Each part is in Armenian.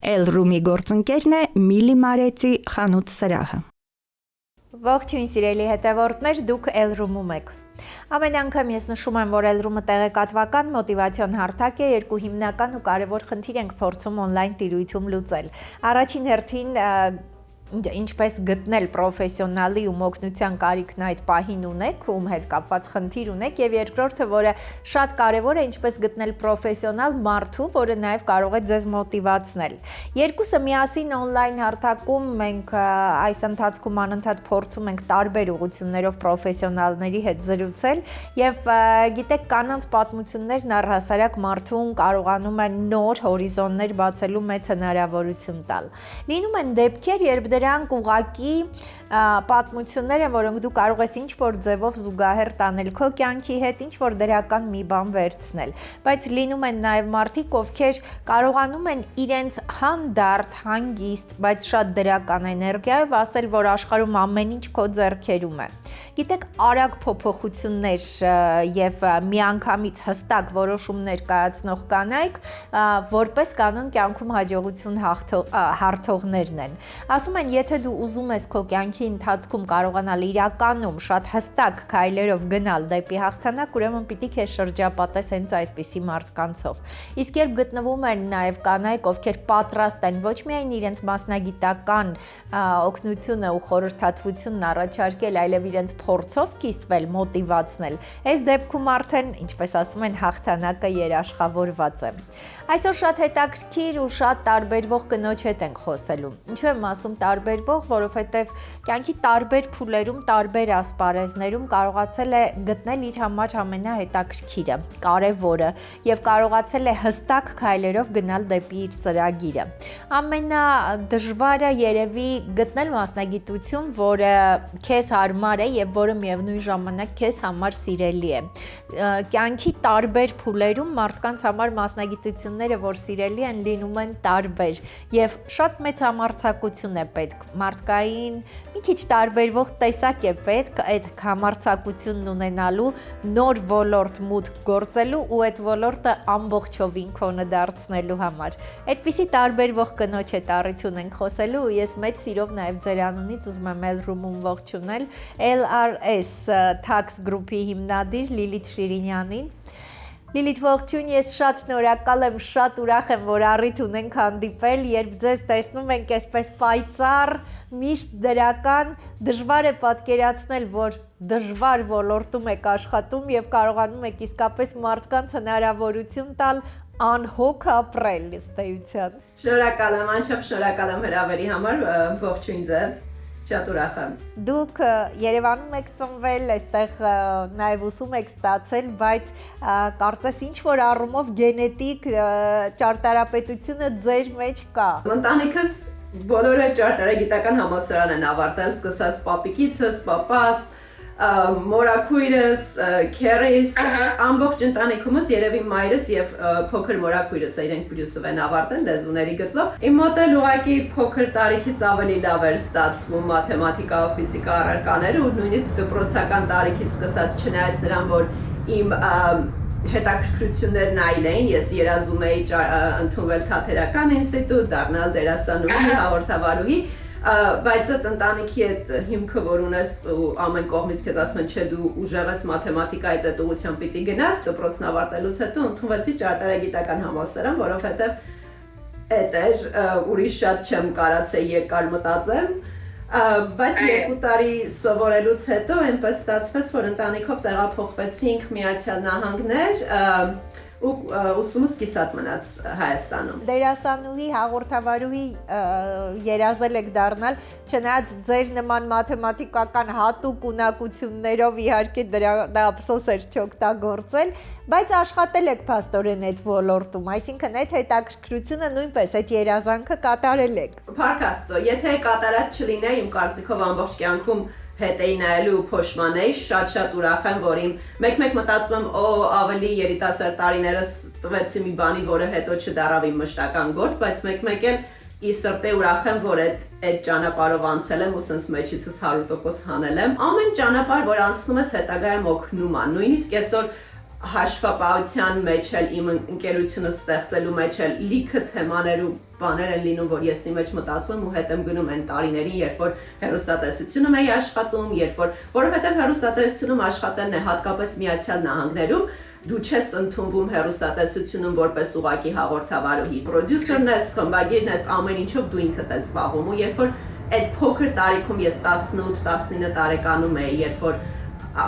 Էլ-Ռումի գործընկերն է Միլի Մարեցի խանութ սրահը։ Ողջույն սիրելի հետևորդներ, դուք Էլ-Ռումում եք։ Ամեն անգամ ես նշում եմ, որ Էլ-Ռումը տեղեկատվական մոտիվացիոն հարթակ է, երկու հիմնական ու կարևոր խնդիր ենք փորձում on-line տիրույթում լուծել։ Առաջին հերթին ինչպես գտնել պրոֆեսիոնալի ու օգնության կարիքն այդ պահին ունեք, ում հետ կապված խնդիր ունեք, եւ երկրորդը, որը շատ կարեւոր է, ինչպես գտնել պրոֆեսիոնալ մարդու, որը նաեւ կարող է ձեզ մոտիվացնել։ Երկուսը միասին on-line հարթակում մենք այս ընթացքում անընդհատ փորձում ենք տարբեր ուղղություններով պրոֆեսիոնալների հետ զրուցել եւ գիտեք, կանանց պատմություններն առհասարակ մարդուն կարողանում են նոր հորիզոններ բացելու մեծ հնարավորություն տալ։ Լինում են դեպքեր, երբ դրանք ուղղակի պատմություններ են, որոնք դու կարող ես ինչ-որ ձևով զուգահեռ տանել քո կյանքի հետ, ինչ-որ դրական մի բան վերցնել, բայց լինում են նաև մարդիկ, ովքեր կարողանում են իրենց հանդարտ, հանգիստ, բայց շատ դրական էներգիայով ասել, որ աշխարհում ամեն ինչ քո ձեռքերում է։ Գիտեք, արագ փոփոխություններ եւ միանգամից հստակ որոշումներ կայացնող կանայք որպես կանոն կյանքում հաջողություն հարթողներն են։ Ասում են, եթե դու ուզում ես քո կյանքի ընթացքում կարողանալ իրականում շատ հստակ քայլերով գնալ դեպի հաղթանակ, ուրեմն պիտի քեզ շրջապատես հենց այսպիսի մարդկանցով։ Իսկ երբ գտնվում են նաև կանայք, ովքեր պատրաստ են ոչ միայն իրենց մասնագիտական օգնությունը ու խորհրդատվությունն առաջարկել, այլև իրենց փորձով կիսվել, մոտիվացնել, այս դեպքում արդեն, ինչպես ասում են, հաղթանակը երաշխավորված է։ Այսօր շատ հետաքրքիր ու շատ տարբերվող կնոջ հետ ենք խոսելու։ Ինչու եմ ասում տարբերվող, որովհետև կյանքի տարբեր փուլերում, տարբեր ասպարեզներում կարողացել է գտնել իր համար ամենահետաքրքիրը, կարևորը եւ կարողացել է հստակ քայլերով գնալ դեպի իր ծրագիրը։ Ամենադժվարը երևի գտնել մասնագիտություն, որը քեզ հարմար է եւ որը միևնույն ժամանակ քեզ համար սիրելի է։ Կյանքի տարբեր փուլերում մարդկանց համար մասնագիտությունները, որ սիրելի են, լինում են տարբեր եւ շատ մեծ համարձակություն է պետք։ Մարդկային մի քիչ տարբերվող տեսակ է պետք այդ համարձակությունն ունենալու, նոր ոլորտ մուտք գործելու ու այդ ոլորտը ամբողջովին քոնը դարձնելու համար։ Այդպիսի տարբերվող կնոջ հետ առիթ ունենք խոսելու ու ես մեծ սիրով նաեւ ձեր անունից ուզում եմ Էլ-Ռումում ողջունել LRS Tax Group-ի հիմնադիր Լիլիթ Շիրինյանին։ Լիլիթ, ողջույն, ես շատ շնորհակալ եմ, շատ ուրախ եմ, որ առիթ ունենք հանդիպել, երբ ձեզ տեսնում ենք այսպես պայծառ, միշտ դրական, դժվար է պատկերացնել, որ դժվար ոլորտում եք աշխատում եւ կարողանում եք իսկապես մարդկանց հնարավորություն տալ անհոգ ապրել ըստ էության։ Շնորհակալ եմ, անչափ շնորհակալ եմ հրավերի համար, ողջույն ձեզ։ Շատ ուրախ եմ։ Դուք Երևանում եք ծնվել, այստեղ նաև ուսում եք ստացել, բայց կարծես ինչ-որ առումով գենետիկ ճարտարապետությունը ձեր մեջ կա։ Ընտանիքս բոլորը ճարտարագիտական համալսարան են ավարտել, սկսած պապիկիցս, պապաս, մորաքույրս, քերիս, ամբողջ ընտանիքումս երևի մայրս եւ փոքր մորաքույրս իրենք պլյուսով են ավարտել լեզուների գծով։ Իմ մոտ էլ ուղղակի փոքր տարիքից ավելի լավ էր ստացվում մաթեմատիկա ու ֆիզիկա առարկաները ու նույնիսկ դպրոցական տարիքից սկսած չնայած նրան, որ իմ հետաքրքրություններն այլ էին, ես երազում էի ընդունվել թատերական ինստիտուտ, դառնալ դերասանուհի, հաղորդավարուհի, բայց այդ ընտանիքի այդ հիմքը, որ ունես ու ամեն կողմից քեզ ասում են, չէ, դու ուժեղ ես մաթեմատիկայից այդ ուղղությամբ պիտի գնաս, դպրոցն ավարտելուց հետո ընդունվեցի ճարտարագիտական համալսարան, որովհետև այդ էր, ուրիշ շատ չեմ կարացել երկար մտածեմ, բայց 2 տարի սովորելուց հետո այնպես ստացվեց, որ ընտանիքով տեղափոխվեցինք Միացյալ Նահանգներ ու ուսումս կիսատ մնաց Հայաստանում։ Դերասանուհի, հաղորդավարուհի երազել եք դառնալ, չնայած ձեր նման մաթեմատիկական հատուկ ունակություններով իհարկե դա ափսոս էր չօգտագործել, բայց աշխատել եք փաստորեն այդ ոլորտում, այսինքն այդ հետաքրքրությունը նույնպես այդ երազանքը կատարել եք։ Փառք Աստծո, եթե կատարած չլիներ, իմ կարծիքով ամբողջ կյանքում հետ էի նայելու ու փոշմանեի, շատ ուրախ եմ, որ իմ մեկ-մեկ մտածում եմ, ավելի երիտասարդ տարիներս տվեցի մի բանի, որը հետո չդառավ իմ մշտական գործ, բայց մեկ-մեկ էլ ի սրտե ուրախ եմ, որ այդ ճանապարհով անցել եմ ու սենց մեջիցս 100% հանել եմ։ Ամեն ճանապարհ, որ անցնում ես, հետագայում օգնում է, նույնիսկ այսօր հաշվապահության մեջ էլ իմ ընկերությունը ստեղծելու մեջ էլ լիքը թեմաներ ու բաներ են լինում, որ ես իմ մեջ մտածում ու հետ եմ գնում այն տարիներին, երբ որ հեռուստատեսությունում էի աշխատում, որովհետև հեռուստատեսությունում աշխատելն է հատկապես Միացյալ Նահանգներում, դու չես ընդունվում հեռուստատեսությունում որպես ուղղակի հաղորդավարուհի, պրոդյուսերն ես, խմբագիրն ես, ամեն ինչով դու ինքդ ես զբաղվում ու երբ որ այդ փոքր տարիքում ես 18-19 տարեկանում էի, երբ որ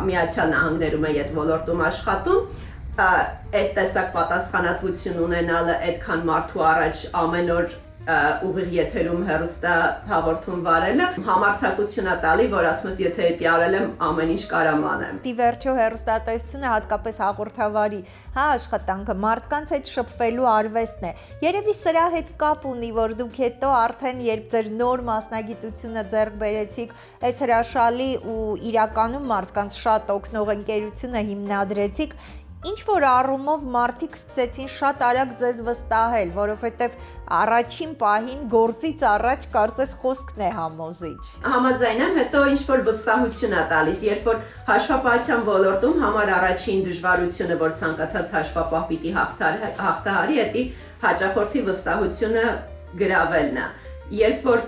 Միացյալ Նահանգներում էի այդ ոլորտում աշխատում, այդ տեսակ պատասխանատվություն ունենալը այդքան մարդու առաջ ամեն օր ուղիղ եթերում հեռուստա հաղորդում վարելը համարձակություն է տալի, որ ասում ես եթե դա արել եմ, ամեն ինչ կարամ անեմ։ Դի վերջո հեռուստատեսությունը հատկապես հաղորդավարի, աշխատանքը մարդկանց հետ շփվելու արվեստն է։ Երևի սրա հետ կապ ունի, որ դուք հետո արդեն երբ ձեր նոր մասնագիտությունը ձեռք բերեցիք, այս հրաշալի ու իրականում մարդկանց շատ օգնող ընկերությունը հիմնադրեցիք, ինչ որ առումով մարդիկ սկսեցին շատ արագ ձեզ վստահել, որովհետև առաջին պահին գործից առաջ կարծես խոսքն է համոզիչ։ Համաձայն եմ, հետո ինչ որ վստահություն է տալիս, երբ որ հաշվապահության ոլորտում համար առաջին դժվարությունը, որ ցանկացած հաշվապահ պիտի հաղթահարի, դա հաճախորդի վստահությունը գրավելն է։ Երբ որ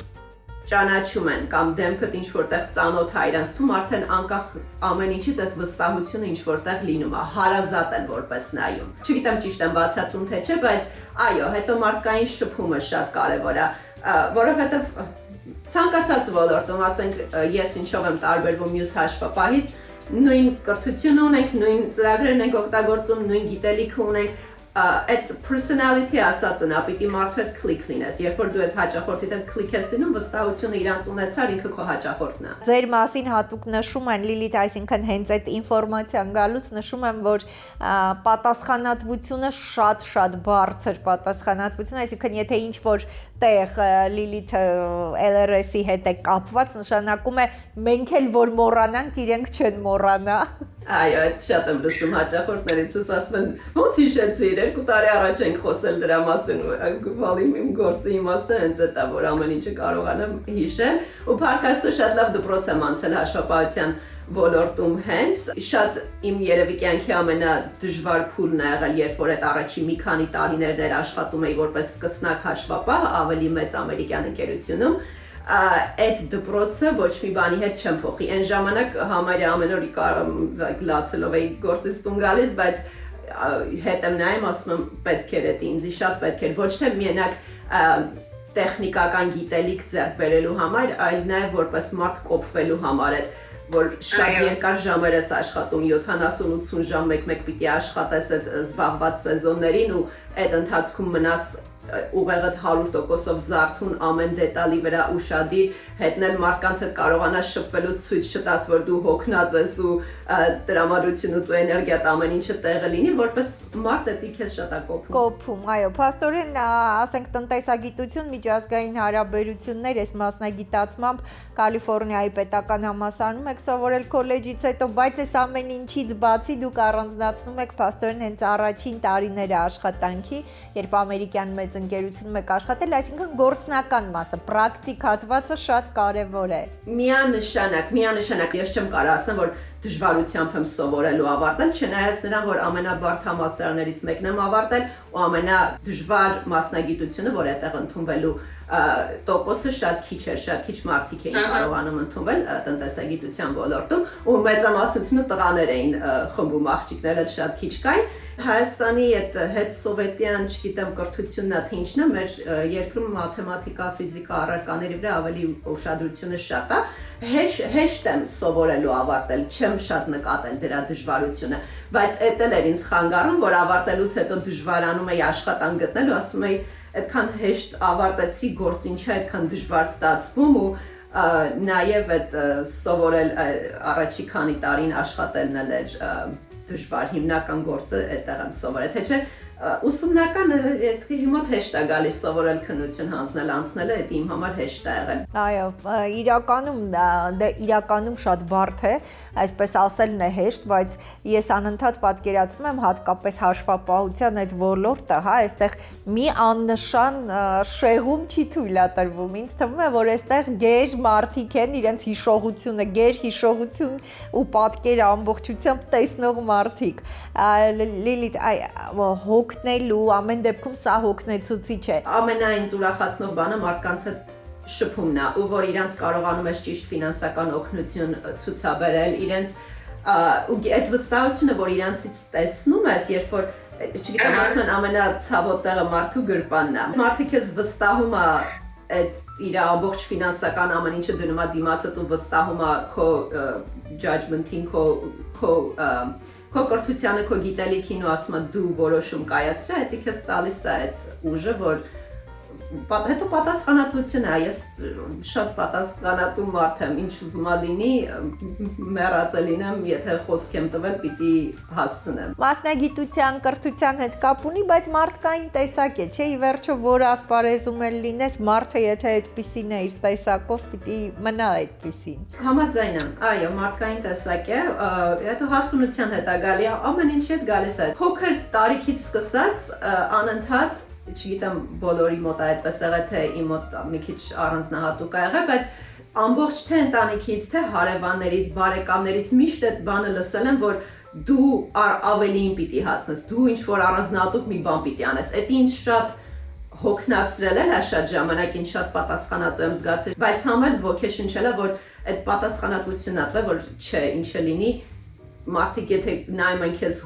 ճանաչում են կամ դեմքդ ինչ որտեղ ծանոթ է իրանց թվում արդեն անկախ ամեն ինչից այդ վստահությունը ինչ որտեղ լինում է, հարազատ են որպես նայում։ Չգիտեմ ճիշտ եմ բացատրում թե չէ, բայց այո, հետո մարդկային շփումը շատ կարևոր է, որովհետև ցանկացած ոլորտում, ասենք ես ինչով եմ տարբերվում մյուս հաշվապահից, նույն կրթություն ունենք, նույն ծրագրերն ենք օգտագործում, նույն գիտելիքը ունենք, այդ personality ասածն է, պիտի մարդու հետ կլիկ լինես, երբ որ դու այդ հաճախորդիդ հետ կլիկ ես լինում, վստահությունը իրանց ունեցար, ինքը քո հաճախորդն է։ Ձեր մասին հատուկ նշում են Լիլիթ, այսինքն հենց այդ ինֆորմացիան գալուց նշում եմ, որ պատասխանատվությունը շատ բարձր պատասխանատվություն, այսինքն եթե ինչ որ տեղ Լիլիթը LRS-ի հետ է կապված, նշանակում է մենք էլ որ մոռանանք, իրենք չեն մոռանա։ Այո, այդ շատ եմ լսում հաճախորդներից, ասում են, ոնց հիշեցիր, 2 տարի առաջ ենք խոսել դրա մասին, իմ գործի իմաստը հենց դա, որ ամեն ինչը կարողանամ հիշել, ու փառքաստու շատ լավ դպրոց եմ անցել հաշվապահության ոլորտում հենց, շատ իմ երևի կյանքի ամենադժվար փուլն է եղել, երբ որ այդ առաջի մի քանի տարիներ աշխատում էի որպես սկսնակ հաշվապահ, ավելի մեծ ամերիկյան ընկերությունում, այդ դպրոցը ոչ մի բանի հետ չեմ փոխի։ Այն ժամանակ համարյա ամեն օր լացելով էի գործից տուն գալիս, բայց հետ եմ նայում, ասում եմ պետք էր դա ինձի շատ պետք էր, ոչ թե միանակ տեխնիկական գիտելիք ձեռք բերելու համար, այլ նաև որպես մարդ կոփվելու համար այդ որ շատ երկար ժամեր ես աշխատում, 70-80 ժամ մեկ պիտի աշխատես այդ զբաղված սեզոններին ու այդ ընթացքում մնաս ուղեղդ 100%-ով զարթուն ամեն դետալի վրա ուշադիր, հետնել մարդկանց հետ կարողանաս շփվելու ցույց չտաս, որ դու հոգնած ես ու տրամադրությունդ ու էներգիատ ամեն ինչը տեղը լինի, որպես մարդ դա քեզ շատ է կոփում։ Կոփում, այո, փաստորեն, ասենք տնտեսագիտություն, միջազգային հարաբերություններ, այս մասնագիտացմամբ Կալիֆոռնիայի պետական համալսարանում եք սովորել քոլեջից հետո, բայց այս ամեն ինչից բացի դուք առանձնացնում եք փաստորեն հենց առաջին տարիները աշխատանքի, երբ ամերիկյան մեծ ընկերությունում եք աշխատել, այսինքն գործնական մասը, պրակտիկ հատվածը շատ կարևոր է։ Միանշանակ ես չեմ կարող ասեմ, որ դժվարությամբ եմ սովորել ու ավարտել, չնայած նրան, որ ամենաբարդ համալսարաններից մեկն եմ ավարտել ու ամենադժվար մասնագիտությունը, որ այդտեղ ընդունվելու տոկոսը շատ քիչ էր, շատ քիչ մարդիկ էին կարողանում ընդունվել տնտեսագիտության ոլորտում ու մեծամասնությունը տղաներ էին խմբում, աղջիկները շատ քիչ կային։ Հայաստանի այդ հետսովետյան, չգիտեմ, կրթությունն է թե ինչն է, մեր երկրում մաթեմատիկա, ֆիզիկա առարկաների վրա ավելի ուշադրությունը շատ է։ Հեշտ եմ սովորելու ավարտել, չեմ շատ նկատել դրա դժվարությունը, բայց էդ էլ էր ինձ խանգարում, որ ավարտելուց հետո դժվարանում էի աշխատանք գտնել ու ասում էի, այդքան հեշտ ավարտեցի, գործ ինչա այդքան դժվար ստացվում ու նաև այդ սովորել առաջի քանի տարին աշխատելն էլ էր դժվար, հիմնական գործը այդտեղ եմ սովորել, թե չէ ուսումնական հիմա հեշտ է գալիս սովորել քննություն հանձնել, անցնելը դա իմ համար հեշտ է եղել։ Այո, իրականում շատ բարդ է, այսպես ասելն է հեշտ, բայց ես անընդհատ պատկերացնում եմ հատկապես հաշվապահության այդ ոլորտը, հա, այստեղ մի աննշան շեղում չի թույլատրվում։ Ինձ թվում է, որ այստեղ գեր մարդիկ են, իրենց հիշողությունը, գեր հիշողություն ու պատկեր ամբողջությամբ տեսնող մարդիկ։ Լիլիթ, հոգնելու ամեն դեպքում սա հոգնեցուցիչ է։ Ամենայն ուրախացնող բանը մարդկանց հետ շփումն է, ու որ իրանց կարողանում ես ճիշտ ֆինանսական օգնություն ցուցաբերել, իրենց ու այդ վստահությունը, որ իրանցից տեսնում ես, երբ որ չգիտեմ, ասում են ամենացավոտ տեղը մարդու գրպանն է։ Մարդը քեզ վստահում է այդ իր ամբողջ ֆինանսական ամեն ինչը դնում է դիմացդ ու վստահում է քո judgment-ին, քո կրթությանը, քո գիտելիքին ու ասում է դու որոշում կայացրա, դա քեզ տալիս է այդ ուժը, որ հետո պատասխանատվություն է, ես շատ պատասխանատու մարդ եմ, ինչ ուզում է լինի, մեռած լինեմ, եթե խոսք եմ տվել, պիտի հասցնեմ։ Մասնագիտության, կրթության հետ կապ ունի, բայց մարդկային տեսակ է, չէ՞, ի վերջո որ ասպարեզում էլ լինես, մարդը եթե այդպիսին է իր տեսակով, պիտի մնա այդպիսին։ Համաձայն եմ, այո, մարդկային տեսակ է, հետո հասունության հետ է գալի, ամեն ինչի հետ գալիս է։ Փոքր տարիքից սկսած անընդհատ չգիտեմ բոլորի մոտ այդպես եղել թե իմ մոտ մի քիչ առանձնահատուկ է եղել, բայց ամբողջ թե ընտանիքից, թե հարևաններից, բարեկամներից միշտ այդ բանը լսել եմ, որ դու ավելին պիտի հասնես, դու ինչ որ առանձնահատուկ մի բան պիտի անես։ Դա ինձ շատ հոգնածրել է շատ ժամանակ, ինձ շատ պատասխանատու եմ զգացել, բայց համել ոգեշնչել է, որ այդ պատասխանատվությունն ատվե, որ չէ, ինչը լինի, մարդիկ եթե նայում են քեզ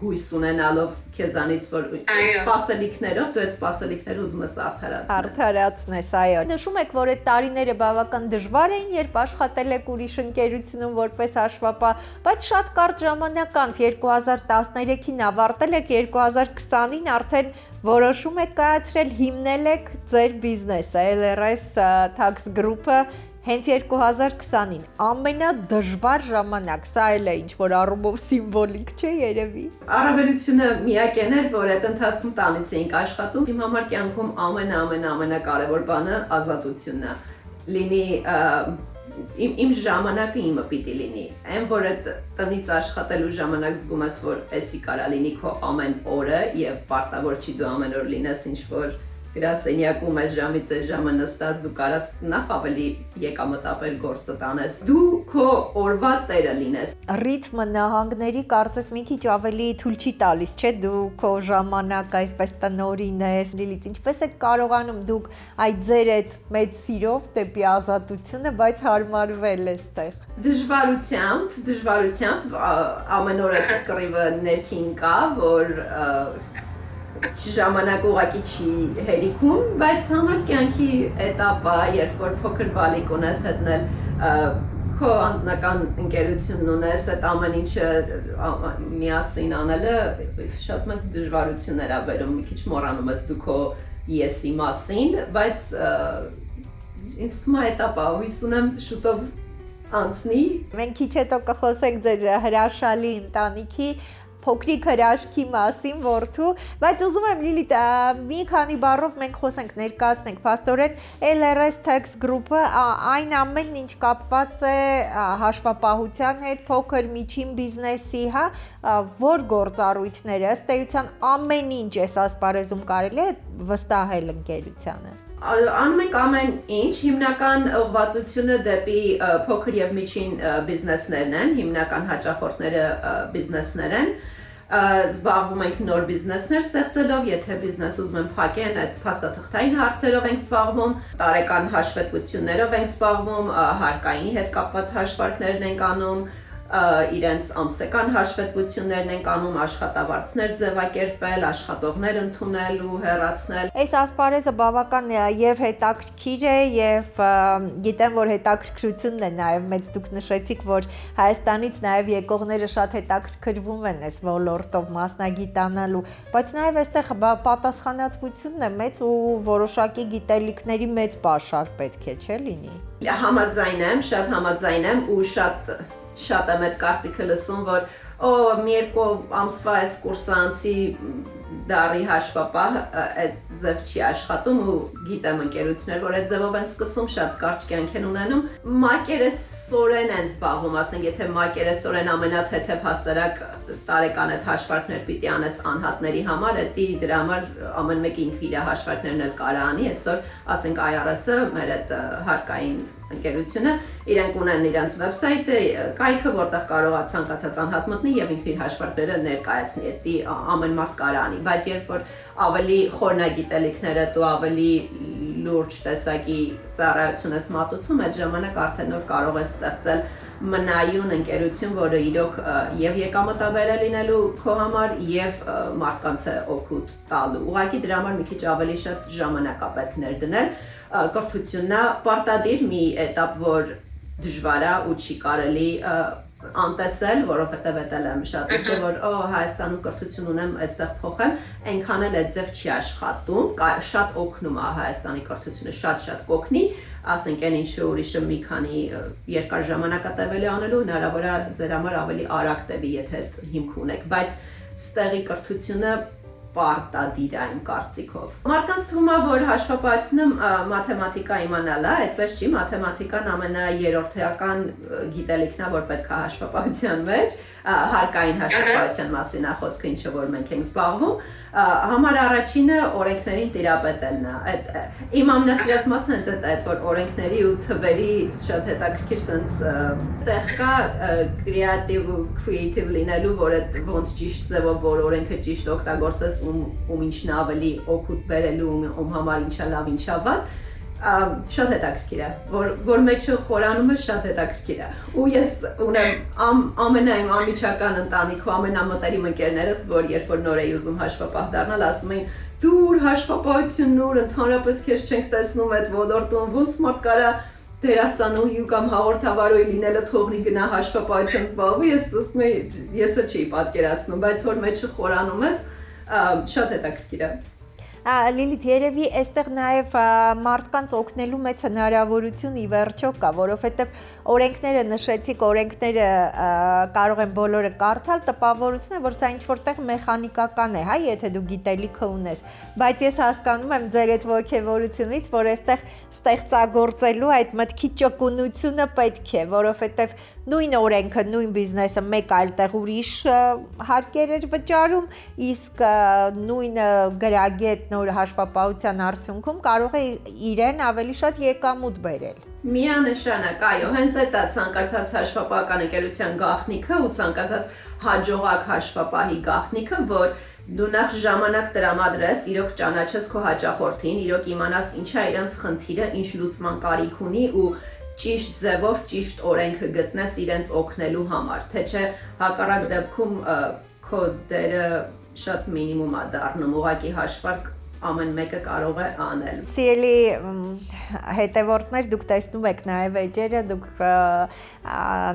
հույս ունենալով քեզանից, որ սպասելիքներով, դու այդ սպասելիքները ուզում ես արդարացնես, այո։ Նշում եք, որ այդ տարիները բավական դժվար էին, երբ աշխատել եք ուրիշ ընկերությունում որպես հաշվապահ, բայց շատ կարճ ժամանակ անց 2013-ին ավարտել եք, 2020-ին արդեն որոշում եք կայացրել, հիմնել եք ձեր բիզնեսը, LRS Tax Group-ը հենց 2020-ին, ամենադժվար ժամանակ, սա էլ է ինչ-որ առումով սիմվոլիկ չէ երևի։ Առավելությունը միակն էր, որ այդ ընթացքում տանից էինք աշխատում, իմ համար կյանքում ամենակարևոր բանը ազատությունն է, լինի իմ ժամանակը իմը պիտի լինի, այն որ այդ տնից աշխատելու ժամանակ զգում ես, որ էսի կարա լինի քո ամեն օրը և պարտավոր չի դու ամեն օր լինես ինչ-որ գրասենյակում այս ժամից այս ժամը նստած դու կարաս նախ ավելի եկամտաբեր գործը տանես, դու քո օրվա տերը լինես։ Ռիթմը նահանգների կարծես մի քիչ ավելի թույլ չի տալիս, չէ՞, դու քո ժամանակ այսպես տնօրինես, Լիլիթ, ինչպես եք կարողանում դուք այդ ձեր այդ մեծ սիրով դեպի ազատությունը, բայց հարմարվել էստեղ։ Դժվարությամբ ամեն օր այդ կռիվը ներքին կա, որ ժամանակ ուղղակի չի հերիքում, բայց համար կյանքի էտապ է, երբ որ փոքր բալիկ ունես հետնել, քո անձնական ընկերությունն ունես, այդ ամեն ինչը միասին անելը շատ մեծ դժվարություններ է բերում, մի քիչ մոռանում ես դու քո եսի մասին, բայց ինձ թվում է էտապ է, հույս ունեմ շուտով անցնի։ Մենք քիչ հետո կխոսենք ձեր հրաշալի ընտանիքի փոքրիկ հրաշքի մասին որդու, բայց ուզում եմ Լիլիթ մի քանի բառով մենք խոսենք, ներկայացնենք փաստորեն LRS Tax Group-ը այն ամենն ինչ կապված է հաշվապահության հետ, փոքր միջին բիզնեսի, հա, որ գործառույթները ըստ էության ամեն ինչ էս ասպարեզում կարելի է վստահել ընկերությանը։ Անում ենք ամեն ինչ, հիմնական ուղղվածությունը դեպի փոքր և միջին բիզնեսներն են, հիմնական հաճախորդները բիզնեսներ են, զբաղվում ենք նոր բիզնեսներ ստեղծելով, եթե բիզնես ուզում են փակեն, այդ փաստաթղթային հարցերով ենք զբաղվում, տարեկան հաշվետվություններով ենք զբաղվում, հարկային հետ կապված հաշվարկներն ենք անում, իրենց ամսական հաշվետվություններն են անում, աշխատավարձներ ձևակերպել, աշխատողներ ընդունել ու հեռացնել։ Այս ասպարեզը բավական եւ հետաքրքիր է եւ գիտեմ, որ հետաքրքրությունն է նաեւ մեծ դուք նշեցիք, որ Հայաստանից նաեւ եկողները շատ հետաքրքրվում են այս ոլորտով մասնագիտանալու, բայց նաեւ այստեղ պատասխանատվությունն է մեծ ու որոշակի գիտելիքների մեծ պաշար պետք է չէ լինի։ Համաձայն եմ, շատ համաձայն եմ ու շատ եմ այդ կարծիքը լսում, որ մի երկու ամսվա այս կուրսը անցի, դարի հաշվապահ այդ ձև չի աշխատում ու գիտեմ ընկերություններ, որ այդ ձևով են սկսում, շատ կարճ կյանք են ունենում, մակերեսորեն են զբաղվում, ասենք, եթե մակերեսորեն ամենաթեթև հասարակ տարեկան այդ հաշվարկներ պիտի անես անհատների համար, դրա համար ամեն մեկ ինքը իր հաշվարկներն էլ կարա անի, այսօր ասենք IRS-ը, մեր այդ հարկային ընկերությունը, իրենք ունեն իրենց վեբսայթը, կայքը, որտեղ կարող է ցանկացած անհատ մտնի եւ ինքն իր հաշվարկները ներկայացնի, դա ամեն մարդ կարող անի, բայց երբ որ ավելի խորնագիտելիքները դու ավելի լուրջ տեսակի ծառայություն ես մատուցում, այդ ժամանակ արդեն նոր կարող ես ստեղծել մնայուն ընկերություն, որը իրոք եւ եկամտաբեր է լինելու քո համար եւ մարդկանց է օգուտ տալու։ Ուղղակի դրա համար մի քիչ ավելի շատ ժամանակ է պետք ներդնել։ Կրթությունն է պարտադիր մի этап, որ դժվար է ու չի կարելի անտեսել, որովհետև էլ եմ շատ ասել, որ Հայաստանում կրթություն ունեմ, այստեղ փոխեմ, այնքան էլ այդ ձև չի աշխատում, շատ օգնում է Հայաստանի կրթությունը, շատ կօգնի, ասենք այն ինչը ուրիշը մի քանի երկար ժամանակ է տևելու անելու, հնարավոր է ձեր համար ավելի արագ տևի, եթե հիմք ունեք, բայց ստեղի կրթությունը պարտադիր է իմ կարծիքով։ Մարդկանց թվում է, որ հաշվապահությունում մաթեմատիկա իմանալը, այդպես չի, մաթեմատիկան ամենաերրորդական գիտելիքն է, որ պետք է հաշվապահության մեջ, հարկային հաշվապահության մասին է խոսքը, ինչը որ մենք ենք զբաղվում, համար առաջինը օրենքներին տիրապետելն է։ Իմ ամենասիրած մասն է այդ, որ օրենքների ու թվերի շատ հետաքրքիր sense տեղ կա creative լինելու, որ այդ ոնց ճիշտ ձևով որ օրենքը ճիշտ օգտագործես ում ինչն ավելի օգուտ բերելու, ում համար ինչա լավ, ինչա վատ, շատ հետաքրքիր է, որ մեջը խորանում է շատ հետաքրքիր է, ու ես ունեմ ամենայմ ամիջական ընտանիք ու ամենամտերիմ ընկերներս, որ երբ որ նոր էի ուզում հաշվապահ դառնալ, ասում էին դուր հաշվապահությունն ուր, ընդհանրապես քեզ չենք տեսնում այդ ոլորտում, ոնց մարդ կարա դերասանուհի կամ հաղորդավարուհի լինելը թողնի գնա հաշվապահության զբաղվի, ես չի պատկերացնում, բայց որ մեջը խորանում ես, շատ հետաքրքիր է։ Լիլիթ, երևի այստեղ նաև մարդկանց օգնելու մեծ հնարավորություն ի վերջո կա, որովհետև օրենքները նշեցիք, օրենքները կարող են բոլորը կարդալ, տպավորություն է, որ սա ինչ-որտեղ մեխանիկական է, հա, եթե դու գիտելիքը ունես, բայց ես հասկանում եմ ձեր այդ ոգևորությունից, որ այստեղ ստեղծագործելու այդ մտքի ճկունությունը պետք է, որովհետև նույն օրենքը, նույն բիզնեսը մեկ այլ տեղ ուրիշ հարկեր էր վճարում, իսկ նույն գրագետ նոր հաշվապահության արդյունքում կարող է իրեն ավելի շատ եկամուտ բերել։ Միանշանակ, այո, հենց այդ է ցանկացած հաշվապահական ընկերության գաղտնիքը ու ցանկացած հաջողակ հաշվապահի գաղտնիքը, որ դու նախ ժամանակ տրամադրես, իրոք ճանաչես քո հաճախորդին, իրոք իմանաս ինչա իրենց խնդիրը, ինչ լուծման կարիք ունի ու ճիշտ ձևով ճիշտ օրենքը գտնես իրենց օգնելու համար, թե չէ հակառակ դեպքում քո դերը շատ մինիմում է դառնում, ուղղակի հաշվարկ ամեն մեկը կարող է անել։ Սիրելի հետևորդներ, դուք տեսնում եք նաև էջերը, դուք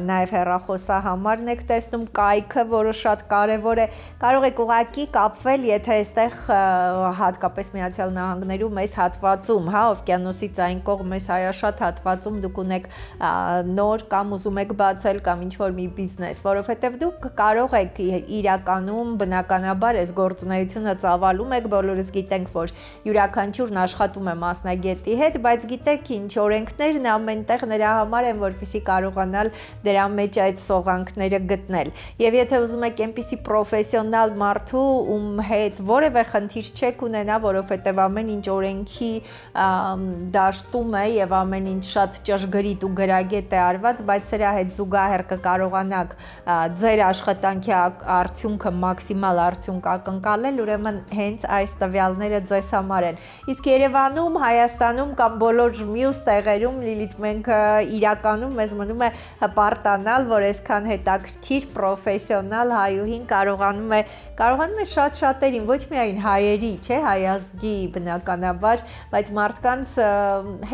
նաև հեռախոսահամարն եք տեսնում, կայքը, որը շատ կարևոր է, կարող եք ուղղակի կապվել, եթե այստեղ հատկապես Միացյալ Նահանգներում այս հատվածում, հա, օվկիանոսից այն կողմ այս հայաշատ հատվածում դուք ունեք նոր կամ ուզում եք բացել կամ ինչ-որ մի բիզնես, որովհետև դուք կարող եք իրականում բնականաբար այս գործունեությունը ծավալում եք, բոլորս գիտենք, որ յուրաքանչյուրն աշխատում է մասնագետի հետ, բայց գիտեք ինչ, օրենքներն ամենտեղ նրա համար են, որպեսզի կարողանալ դրա մեջ այդ սողանքները գտնել։ Եվ եթե ուզում եք այնպիսի պրոֆեսիոնալ մարդու, ում հետ որևէ խնդիր չեք ունենա, որովհետև ամեն ինչ օրենքի դաշտում է եւ ամեն ինչ շատ ճշգրիտ ու գրագետ է արված, բայց սրա հետ զուգահեռ կկարողանաք ձեր աշխատանքի արդյունքը մաքսիմալ արդյունք ակնկալել, ուրեմն հենց այս տվյալները ձեզ համար են։ Իսկ Երևանում, Հայաստանում կամ բոլոր մյուս տեղերում Լիլիթ մենք իրականում մեզ մնում է հպարտանալ, որ այսքան հետաքրքիր պրոֆեսիոնալ հայուհին կարողանում է շատ-շատերին, ոչ միայն հայերի, չէ, հայազգի բնականաբար, բայց մարդկանց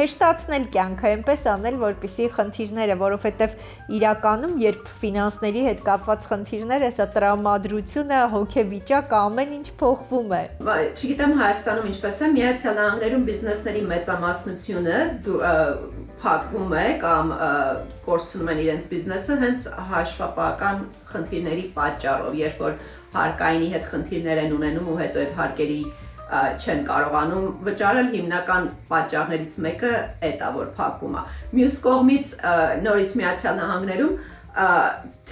հեշտացնել կյանքը, այնպես անել, որպեսզի խնդիրները, որովհետև իրականում, երբ ֆինանսների հետ կապված խնդիրներ, հեսա տրամադրությունը, հոգեվիճակը, ամեն ինչ փոխվում է։ Չգիտեմ Հայաստանում ինչպես է, Միացյալ Նահանգներում բիզնեսների մեծամասնությունը փակվում է կամ կորցնում են իրենց բիզնեսը հենց հաշվապահական խնդիրների պատճառով, երբ որ հարկայինի հետ խնդիրներ են ունենում ու հետո այդ հարկերի չեն կարողանում վճարել, հիմնական պատճառներից մեկը այդ է, որ փակվում է։ Մյուս կողմից նորից Միացյալ Նահանգներում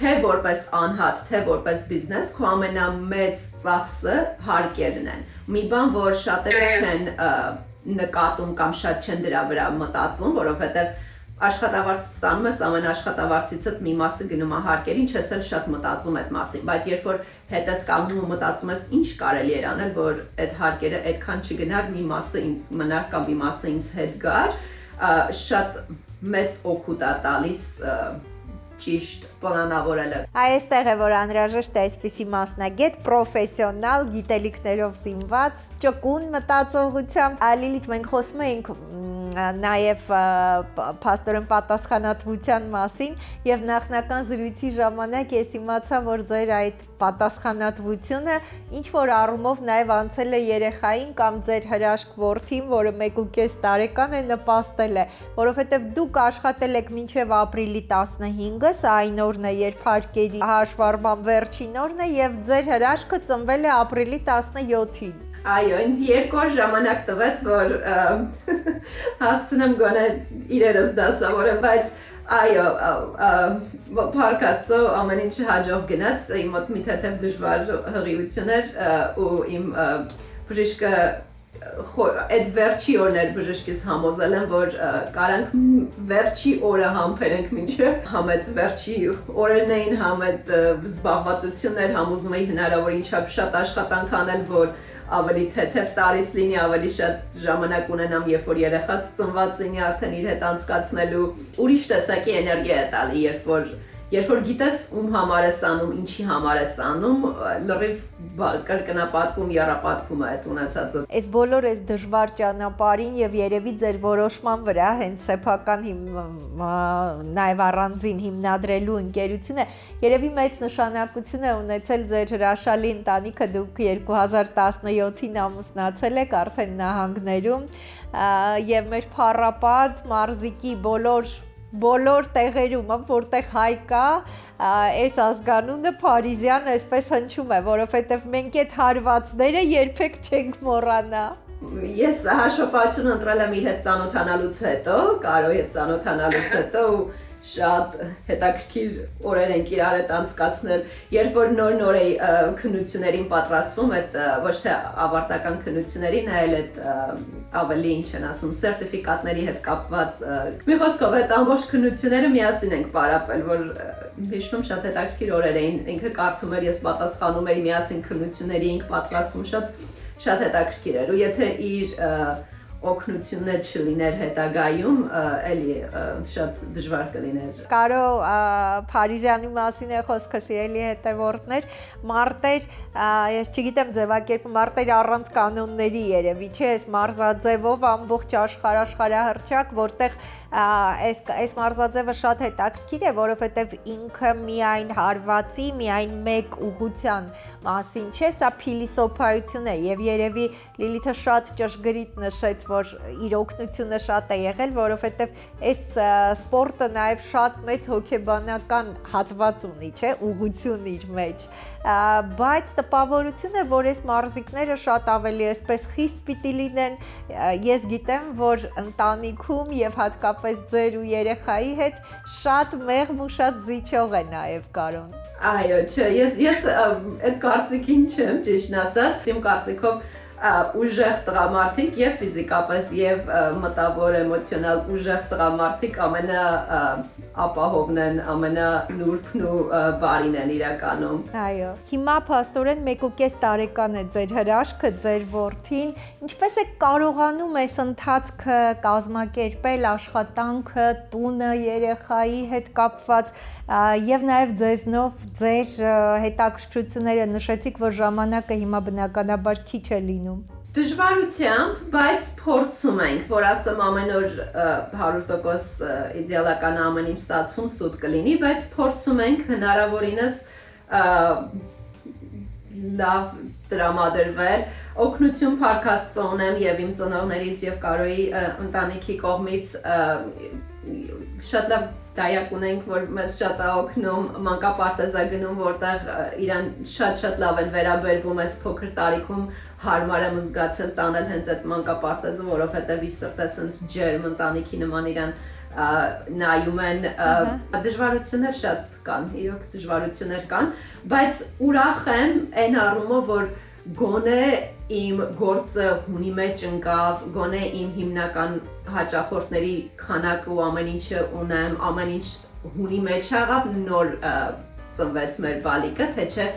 թե որպես անհատ, թե որպես բիզնես, քո ամենամեծ ծախսը հարկերն են։ Մի բան, որ շատերը չեն նկատում կամ շատ չեն դրա վրա մտածում, որովհետև աշխատավարձից ստանում ես, ամեն աշխատավարձիցդ մի մասը գնում է հարկերին, չես էլ շատ մտածում այդ մասին, բայց երբ որ հետ ես կանգնում ու մտածում ես ինչ կարելի էր անել, որ այդ հարկերը այդքան չգնար, մի մասը ինձ մնար կամ մի մասը ինձ հետ գար, շատ մեծ օգուտ է տալիս ճիշտ պլանավորելը։ Այստեղ է, որ անհրաժեշտ է այսպիսի մասնագետ, պրոֆեսիոնալ, գիտելիքներով զինված, ճկուն մտածողությամբ։ Լիլիթ, մենք խոսում էինք նաև փաստորեն պատասխանատվության մասին եւ նախնական զրույցի ժամանակ ես իմացա, որ ձեր այդ պատասխանատվությունը ինչ որ առումով նաև անցել է երեխային կամ ձեր հրաշք որդին, որը 1.5 տարեկան է, նպաստել է, որովհետեւ դուք աշխատել եք մինչեւ ապրիլի 15-ը, սա այն օրն է, երբ հարկերի հաշվառման վերջին օրն է եւ ձեր հրաշքը ծնվել է ապրիլի 17-ին։ Այո, ինձ 2 օր ժամանակ տվեց, որ հասցնեմ գոնե իրերս դասավորեմ, բայց այո, փառք Աստծո, ամեն ինչ հաջող գնաց, իմ մոտ մի թեթև դժվար հղիություն էր ու իմ բժիշկը այդ վերջի օրն էր բժշկիս համոզել եմ, որ կարանք վերջի օրը համբերենք մինչև, համ այդ վերջի օրերն էին, համ այդ զբաղվածությունն էր, համ ուզում էի հնարավոր ինչապ շատ աշխատանք անել, որ ավելի թեթև տարիս լինի, ավելի շատ ժամանակ ունենամ, երբ որ երեխաս ծնված լինի, արդեն իր հետ անցկացնելու ուրիշ տեսակի էներգիա է տալի, երբ որ գիտես ում համար ես անում, ինչի համար ես անում, լրիվ կրկնապատկում, եռապատկում է այդ ունեցածը։ Այս բոլոր այս դժվար ճանապարհին եւ երևի ձեր որոշման վրա հենց սեփական նաեւ առանձին հիմնադրելու ընկերությունը երևի մեծ նշանակություն է ունեցել ձեր հրաշալի ընտանիքը, դուք 2017-ին ամուսնացել եք արդեն նահանգներում եւ մեր փառապած մարզիկի բոլոր տեղերում, որտեղ հայ կա, այս ազգանունը Փարիզյան այսպես հնչում է, որովհետև մենք այդ հարվածները երբեք չենք մոռանա։ Ես հաշվապահություն ընտրել եմ իր հետ ծանոթանալուց հետո, Կարոյի հետ ծանոթանալուց հետո շատ հետաքրքիր օրեր ենք իրար հետ անցկացնել, երբ որ նոր էի քննություններին պատրաստվում, այդ ոչ թե ավարտական քննություններին, այլ այդ ավելի ինչ են ասում, սերտիֆիկատների հետ կապված մի խոսքով այդ ամբողջ քննությունները միասին ենք պարապել, որ հիշում շատ հետաքրքիր օրեր էին, ինքը կարդում էր, ես պատասխանում էի, միասին քննությունների ենք պատրաստվում, շատ հետաքրքիր էր ու եթե իր օգնությունը չլիներ հետագայում, էլի շատ դժվար կլիներ։ Կարո Փարիզյանի մասին է խոսքը, սիրելի հետևորդներ, մարտեր, ես չգիտեմ ձևակերպը, մարտեր առանց կանոնների երևի, չէ, այս մարզաձևով ամբողջ աշխարհահռչակ, որտեղ այս մարզաձևը շատ հետաքրքիր է, որովհետև ինքը միայն հարվածի, միայն մեկ ուղղության մասին չէ, սա փիլիսոփայություն է եւ երևի Լիլիթը շատ ճշգրիտ նշեց, որ իր օգնությունը շատ է եղել, որովհետև այս սպորտը նաև շատ մեծ հոգեբանական հատված ունի, չէ, ուղղություն իր մեջ, բայց տպավորություն է, որ այս մարզիկները շատ ավելի այսպես խիստ պիտի լինեն, ես գիտեմ, որ ընտանիքում եւ հատկապես ձեր ու երեխայի հետ շատ մեղմ ու շատ զիջող է նաև Կարոն։ Այո, չէ, ես այդ կարծիքին չեմ, ճիշտն ասած, իմ կարծիքով ուժեղ տղամարդիկ եւ ֆիզիկապես եւ մտավոր էմոցիոնալ ուժեղ տղամարդիկ ամենաապահովն են, ամենանուրբն ու բարին են իրականում։ Այո։ Հիմա փաստորեն 1.5 տարեկան է ձեր հրաշքը, ձեր որդին, ինչպես է կարողանում այս ընթացքը կազմակերպել, աշխատանքը, տունը, երեխայի հետ կապված եւ նաեւ ձեզնով ձեր հետաքրքրությունները նշեցիք, որ ժամանակը հիմա բնականաբար քիչ է լինում։ Դժվարությամբ, բայց փորձում ենք, որ ասեմ ամեն օր 100% իդեալական ամեն ինչ ստացվում սուտ կլինի, բայց փորձում ենք հնարավորինս լավ տրամադրվել օգնություն Փարքաստո ունեմ եւ իմ ծնողներից եւ Կարոյի ընտանիքի կողմից շատ լավ դայակ ունենք, որ մեզ շատ է օգնում մանկապարտեզա գնում, որտեղ իրան շատ լավ են վերաբերվում այս փոքր տարիքում հարմար եմ զգացել տանել հենց այդ մանկապարտեզը, որովհետեւ ի սրտե sense ջերմ ընտանիքի նման իրան նայում են դժվարություններ շատ կան, իրոք դժվարություններ կան, բայց ուրախ եմ այն առումով, որ գոնե իմ գործը հունի մեջ ընկավ, գոնե իմ հիմնական հաճախորդների քանակը ու ամեն ինչը ունեմ, ամեն ինչ հունի մեջ եղավ, նոր ծնվեց մեր բալիկը, թե չէ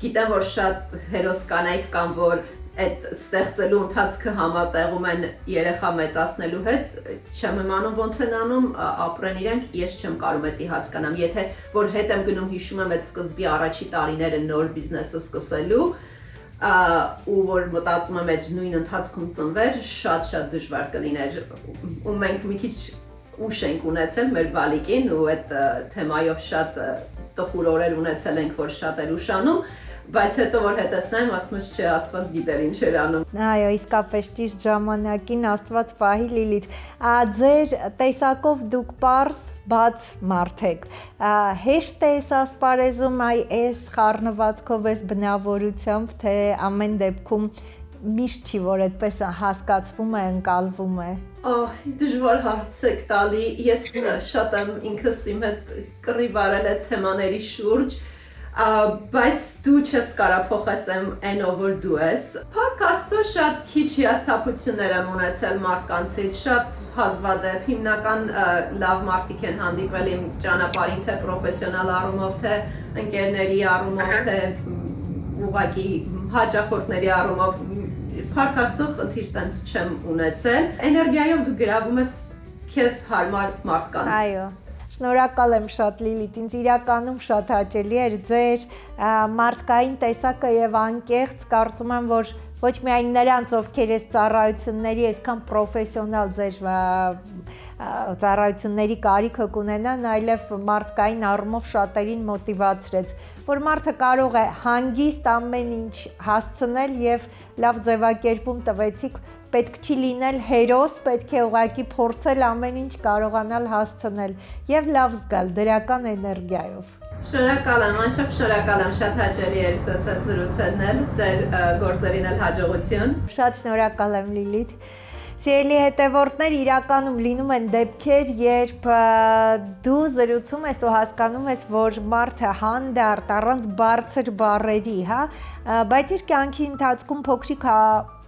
գիտեմ, որ շատ հերոս կանայք կան, որ այդ ստեղծելու ընթացքը համատեղում են երեխա մեծացնելու հետ, չեմ իմանում ոնց են անում, ապրեն իրենք, ես չեմ կարում էդի հասկանամ, եթե որ հետ եմ գնում հիշում եմ այդ սկզբի առաջի տարիները նոր բիզնեսը սկսելու, ու որ մտածում եմ այդ նույն ընթացքում ծնվեր, շատ դժվար կլիներ, ու մենք մի քիչ ուշ ենք ունեցել մեր բալիկին ու այդ թեմայով շատ տխուր օրեր ունեցել ենք, որ շատ էր ուշանում, բայց հետո որ հետեսնեմ, ասում ես չէ, Աստված գիտեր ինչ էր անում։ Այո, իսկապես ճիշտ ժամանակին Աստված պահի Լիլիթ։ Ձեր տեսակով դուք պարզ բաց մարդ եք։ Հեշտ է ասպարեզում այս խառնվածքով, այս բնավորությամբ, թե ամեն դեպքում միշտ չի, որ այդպես հասկացվում է, ընկալվում է։ Դժվար հարց եք տալի, ես շատ եմ ինքս իմ հետ կռիվ արել այդ թեմաների շուրջ, բայց դու չես կարա փոխեսեմ այնով որ դու ես։ Փառք Աստծո շատ քիչ հիասթափություններ եմ ունեցել մարդկանցից, շատ հազվադեպ, հիմնական լավ մարդիկ են հանդիպել իմ ճանապարհին, թե պրոֆեսիոնալ առումով, թե ընկերների առումով, թե ուղղակի հաճախորդների առումով։ Փառք Աստծո խնդիր տենց չեմ ունեցել։ Էներգիայով դու գրավում ես քեզ հարմար մարդկանց։ Այո։ Շնորհակալ եմ շատ Լիլիթ, ինձ իրականում շատ հաճելի էր ձեր մարդկային տեսակը եւ անկեղծ կարծում եմ, որ ոչ միայն նրանց, ովքեր այս ծառայությունների այսքան պրոֆեսիոնալ ձեր ծառայությունների կարիքը կունենան, այլև մարդկային առումով շատերին մոտիվացրեց, որ մարդը կարող է հանգիստ ամեն ինչ հասցնել եւ լավ ձևակերպում տվեցիք, պետք չի լինել հերոս, պետք է ուղղակի փորձել ամեն ինչ կարողանալ հասցնել եւ լավ զգալ դրական էներգիայով։ Շնորհակալ եմ, անչափ շնորհակալ եմ, շատ հաճելի էր ձեզ հետ զրուցել, ձեր գործերին էլ հաջողություն։ Շատ շնորհակալ եմ Լիլիթ։ Սիրելի հետևորդներ, իրականում լինում են դեպքեր, երբ դու զրուցում ես ու հասկանում ես, որ մարդը հանդարտ առանց բարձր բառերի, բայց իր կյանքի ընթացքում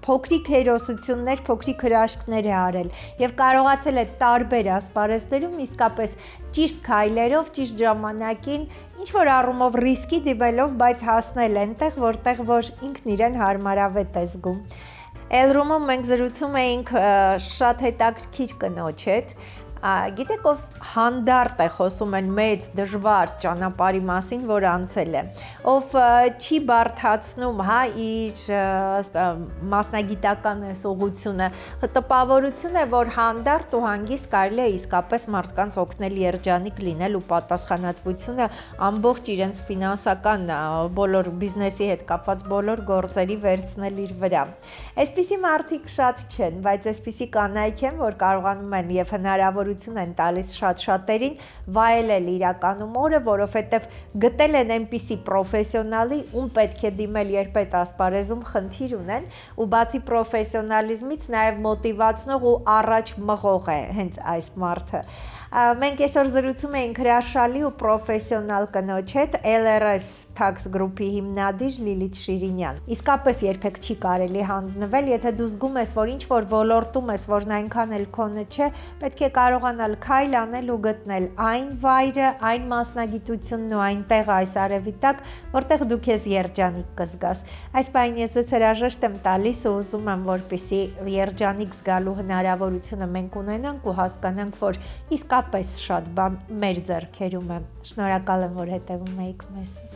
փոքրիկ հերոսություններ, փոքրիկ հրաշքներ է արել եւ կարողացել է տարբեր ասպարեզներում իսկապես ճիշտ քայլերով, ճիշտ ժամանակին, ինչ որ առումով ռիսկի դիվելով, բայց հասնել այնտեղ, որտեղ որ ինքն իրեն հարմարավետ է զգում։ Էլրումում մենք զրուցում էինք շատ հետաքրքիր կնոջ հետ, գիտեք ով հանդարտ է խոսում են մեծ դժվար ճանապարհի մասին, որ անցել է, ով չի բարթացնում իր մասնագիտական սողությունը, տպավորություն է, որ հանդարտ ու հանգիստ կարելի է իսկապես մարդկանց օգնել երջանիկ լինել ու պատասխանատվությունը ամբողջ իրենց ֆինանսական բոլոր բիզնեսի հետ կապված բոլոր գործերի վերցնել իր վրա։ Այսպիսի մարդիկ շատ չեն, բայց այսպիսի կանայք են, որ կարողանում են եւ հնարավորություն են տալիս շատ շատերին վայելել իրականում օրը, որովհետև գտել են այնպիսի պրոֆեսիոնալի, ում պետք է դիմել, երբ այդ ասպարեզում խնդիր ունեն, ու բացի պրոֆեսիոնալիզմից նաև մոտիվացնող ու առաջ մղող է հենց այս մարդը։ Մենք այսօր զրուցում էինք հրաշալի ու պրոֆեսիոնալ կնոջ հետ, LRS Tax Group-ի հիմնադիր Լիլիթ Շիրինյան։ Իսկապես երբեք չի կարելի հանձնվել, եթե դու զգում ես, որ ինչ-որ ոլորտում ես, որն այնքան էլ քոնը չէ, պետք է կարողանալ քայլ անել ու գտնել այն վայրը, այն մասնագիտությունն ու այն տեղը այս արևի տակ, որտեղ դու քեզ երջանիկ կզգաս։ Այս բանը ես ձեզ հրաժեշտ եմ տալիս ու ուզում եմ, որպեսզի երջանիկ զգալու հնարավորությունը մենք ունենանք ու հասկանանք, որ իսկապես շատ բան մեր ձեռքերում է։ Շնորհակալ եմ, որ հետևում եք մեզ։